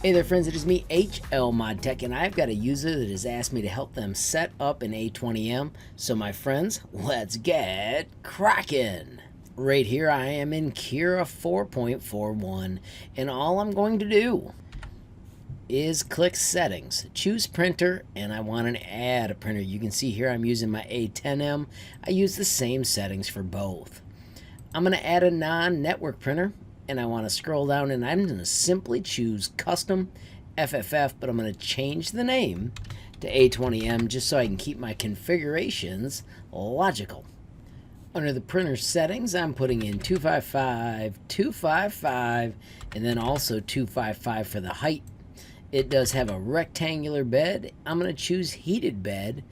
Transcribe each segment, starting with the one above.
Hey there friends, it is me, HLModTech, and I've got a user that has asked me to help them set up an A20M. So my friends, let's get cracking. Right here I am in Cura 4.41, and all I'm going to do is click settings, choose printer, and I want to add a printer. You can see here I'm using my A10M. I use the same settings for both. I'm going to add a non-network printer, and I want to scroll down, and I'm going to simply choose custom FFF, but I'm going to change the name to A20M just so I can keep my configurations logical. Under the printer settings, I'm putting in 255, 255, and then also 255 for the height. It does have a rectangular bed. I'm going to choose heated bed.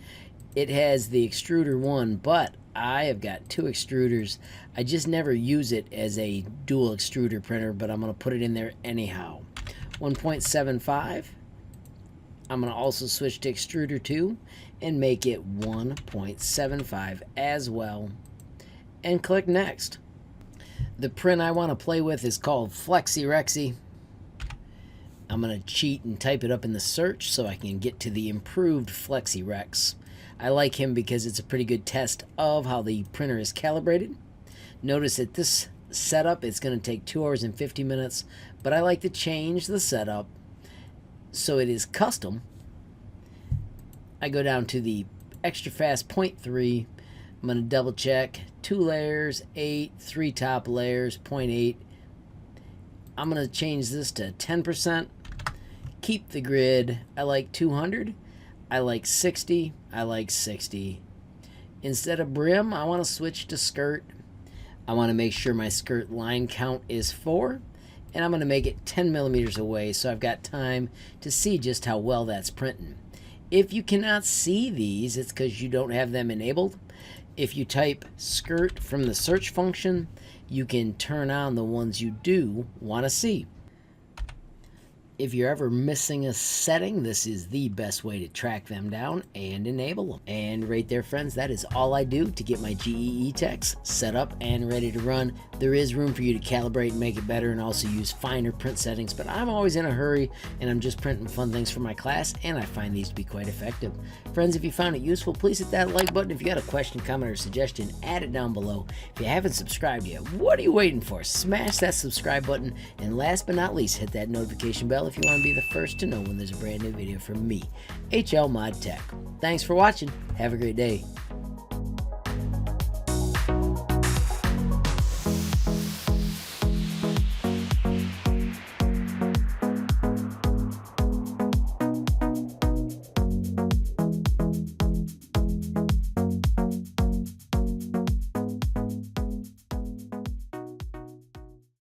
It has the extruder one, but I have got two extruders. I just never use it as a dual extruder printer, but I'm going to put it in there anyhow. 1.75. I'm going to also switch to extruder 2 and make it 1.75 as well. And click next. The print I want to play with is called FlexiRexy. I'm going to cheat and type it up in the search so I can get to the improved FlexiRex. I like him because it's a pretty good test of how the printer is calibrated. Notice that this setup, it's going to take 2 hours and 50 minutes, but I like to change the setup so it is custom. I go down to the extra fast 0.3. I'm going to double check 2 layers, 8, 3 top layers, 0.8. I'm going to change this to 10%. Keep the grid. I like 200. I like 60. I like 60. Instead of brim, I want to switch to skirt. I want to make sure my skirt line count is 4, and I'm going to make it 10 millimeters away so I've got time to see just how well that's printing. If you cannot see these, it's because you don't have them enabled. If you type skirt from the search function, you can turn on the ones you do want to see. If you're ever missing a setting, this is the best way to track them down and enable them. And right there, friends, that is all I do to get my Geeetechs set up and ready to run. There is room for you to calibrate and make it better and also use finer print settings, but I'm always in a hurry and I'm just printing fun things for my class, and I find these to be quite effective. Friends, if you found it useful, please hit that like button. If you got a question, comment, or suggestion, add it down below. If you haven't subscribed yet, what are you waiting for? Smash that subscribe button, and last but not least, hit that notification bell if you want to be the first to know when there's a brand new video from me, HLModTech. Thanks for watching. Have a great day.